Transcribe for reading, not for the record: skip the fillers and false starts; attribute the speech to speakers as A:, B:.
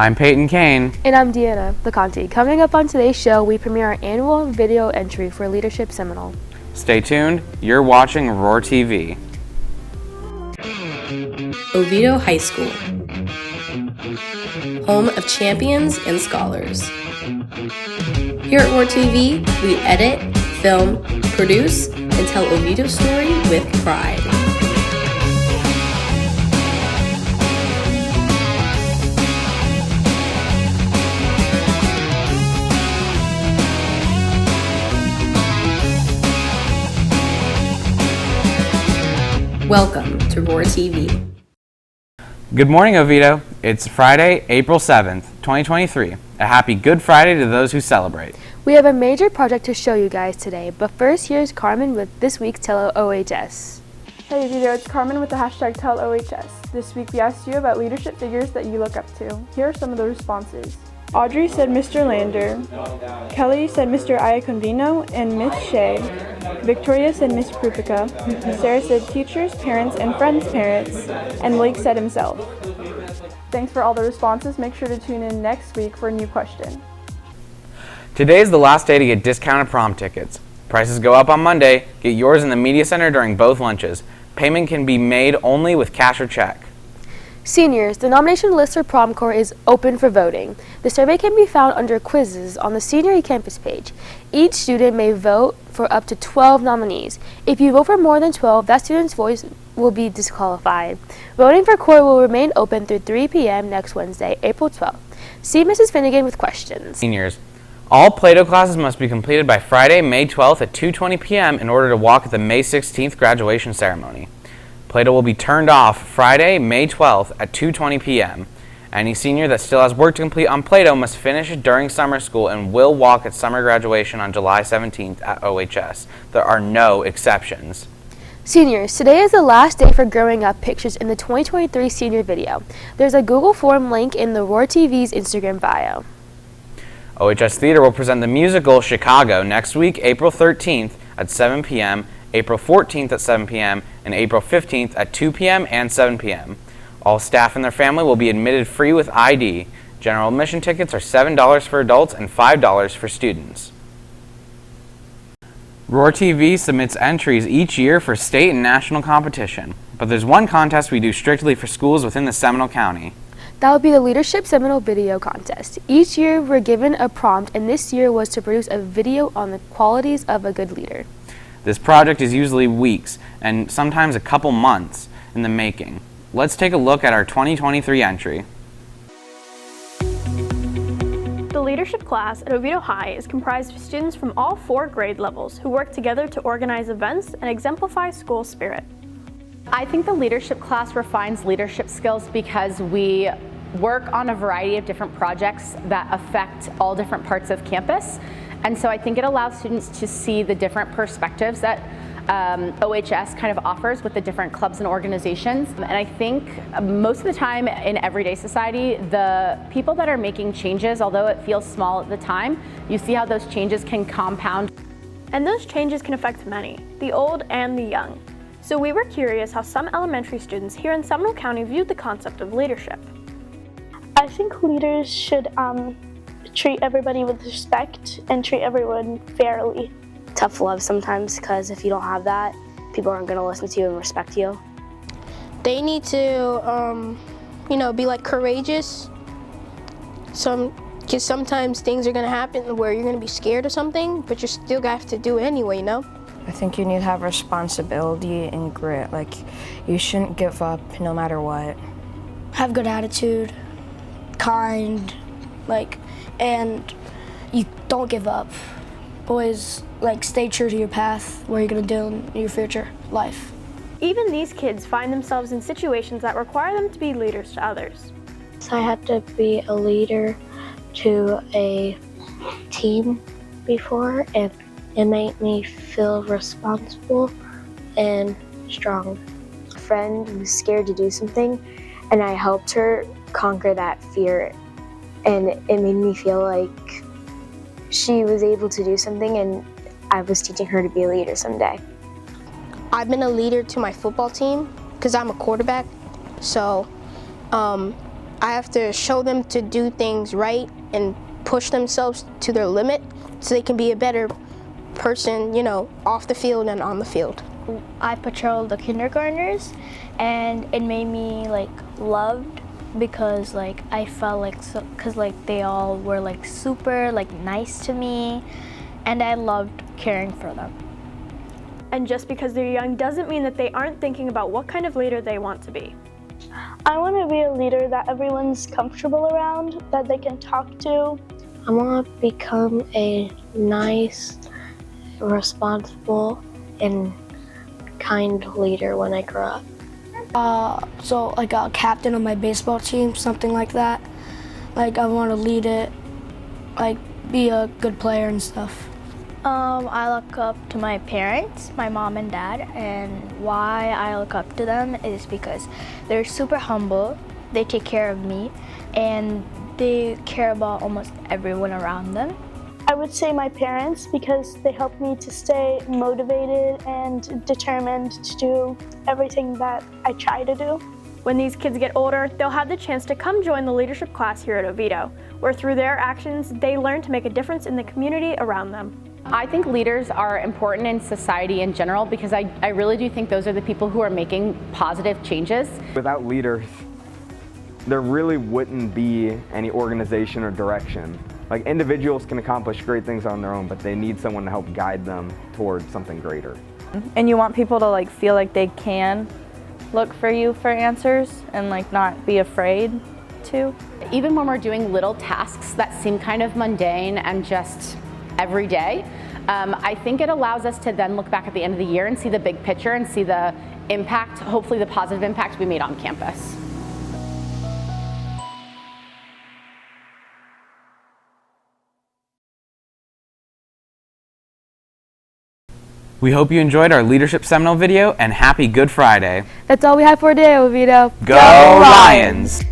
A: I'm Peyton Kane.
B: And I'm Deanna LeConte. Coming up on today's show, we premiere our annual video entry for Leadership Seminole.
A: Stay tuned. You're watching Roar TV.
C: Oviedo High School, home of champions and scholars. Here at Roar TV, we edit, film, produce, and tell Oviedo's story with pride. Welcome to Roar TV.
A: Good morning, Oviedo. It's Friday, April 7th, 2023. A happy Good Friday to those who celebrate.
B: We have a major project to show you guys today, but first here's Carmen with this week's Tell OHS.
D: Hey Oviedo, it's Carmen with the hashtag TellOHS. This week we asked you about leadership figures that you look up to. Here are some of the responses. Audrey said Mr. Lander, Kelly said Mr. Iacondino and Miss Shea, Victoria said Miss Krupica, Sarah said teachers, parents, and friends' parents, and Blake said himself. Thanks for all the responses. Make sure to tune in next week for a new question.
A: Today is the last day to get discounted prom tickets. Prices go up on Monday. Get yours in the Media Center during both lunches. Payment can be made only with cash or check.
B: Seniors, the nomination list for Prom Corps is open for voting. The survey can be found under quizzes on the Senior eCampus page. Each student may vote for up to 12 nominees. If you vote for more than 12, that student's voice will be disqualified. Voting for Corps will remain open through 3 p.m. next Wednesday, April 12th. See Mrs. Finnegan with questions.
A: Seniors, all Play-Doh classes must be completed by Friday, May 12th at 2:20 p.m. in order to walk at the May 16th graduation ceremony. Play-Doh will be turned off Friday, May 12th at 2:20 p.m. Any senior that still has work to complete on Play-Doh must finish it during summer school and will walk at summer graduation on July 17th at OHS. There are no exceptions.
B: Seniors, today is the last day for growing up pictures in the 2023 senior video. There's a Google form link in the Roar TV's Instagram bio.
A: OHS Theater will present the musical Chicago next week, April 13th at 7 p.m., April 14th at 7 p.m., and April 15th at 2 p.m. and 7 p.m. All staff and their family will be admitted free with ID. General admission tickets are $7 for adults and $5 for students. Roar TV submits entries each year for state and national competition, but there's one contest we do strictly for schools within the Seminole County.
B: That would be the Leadership Seminole Video Contest. Each year we're given a prompt, and this year was to produce a video on the qualities of a good leader.
A: This project is usually weeks and sometimes a couple months in the making. Let's take a look at our 2023 entry.
E: The leadership class at Oviedo High is comprised of students from all 4 grade levels who work together to organize events and exemplify school spirit.
F: I think the leadership class refines leadership skills because we work on a variety of different projects that affect all different parts of campus. And so I think it allows students to see the different perspectives that OHS kind of offers with the different clubs and organizations. And I think most of the time in everyday society, the people that are making changes, although it feels small at the time, you see how those changes can compound.
E: And those changes can affect many, the old and the young. So we were curious how some elementary students here in Seminole County viewed the concept of leadership.
G: I think leaders should treat everybody with respect and treat everyone fairly.
H: Tough love sometimes, because if you don't have that, people aren't going to listen to you and respect you.
G: They need to, be like courageous. Because sometimes things are going to happen where you're going to be scared of something, but you still have to do it anyway,
I: I think you need to have responsibility and grit. Like, you shouldn't give up no matter what.
J: Have good attitude, kind, and you don't give up. Always, stay true to your path, what you're gonna do in your future life.
E: Even these kids find themselves in situations that require them to be leaders to others.
K: So I had to be a leader to a team before, and it made me feel responsible and strong.
H: A friend who was scared to do something, and I helped her conquer that fear, and it made me feel like she was able to do something, and I was teaching her to be a leader someday.
G: I've been a leader to my football team because I'm a quarterback. So
L: I have to show them to do things right and push themselves to their limit so they can be a better person, you know, off the field and on the field.
M: I patrolled the kindergartners, and it made me like loved because like I felt like because like they all were like super like nice to me, and I loved caring for them.
E: And just because they're young doesn't mean that they aren't thinking about what kind of leader they want to be.
G: I want to be a leader that everyone's comfortable around, that they can talk to.
K: I want to become a nice, responsible, and kind leader when I grow up.
J: So like a captain of my baseball team, something like that. Like I want to lead it, like be a good player and stuff.
M: I look up to my parents, my mom and dad, and why I look up to them is because they're super humble, they take care of me, and they care about almost everyone around them.
G: I would say my parents because they help me to stay motivated and determined to do everything that I try to do.
E: When these kids get older, they'll have the chance to come join the leadership class here at Oviedo, where through their actions, they learn to make a difference in the community around them.
F: I think leaders are important in society in general because I really do think those are the people who are making positive changes.
N: Without leaders, there really wouldn't be any organization or direction. Like individuals can accomplish great things on their own, but they need someone to help guide them towards something greater.
O: And you want people to like feel like they can look for you for answers and like not be afraid to.
F: Even when we're doing little tasks that seem kind of mundane and just every day, I think it allows us to then look back at the end of the year and see the big picture and see the impact, hopefully the positive impact we made on campus.
A: We hope you enjoyed our Leadership Seminole video, and happy Good Friday.
B: That's all we have for today, Oviedo.
A: Go Lions!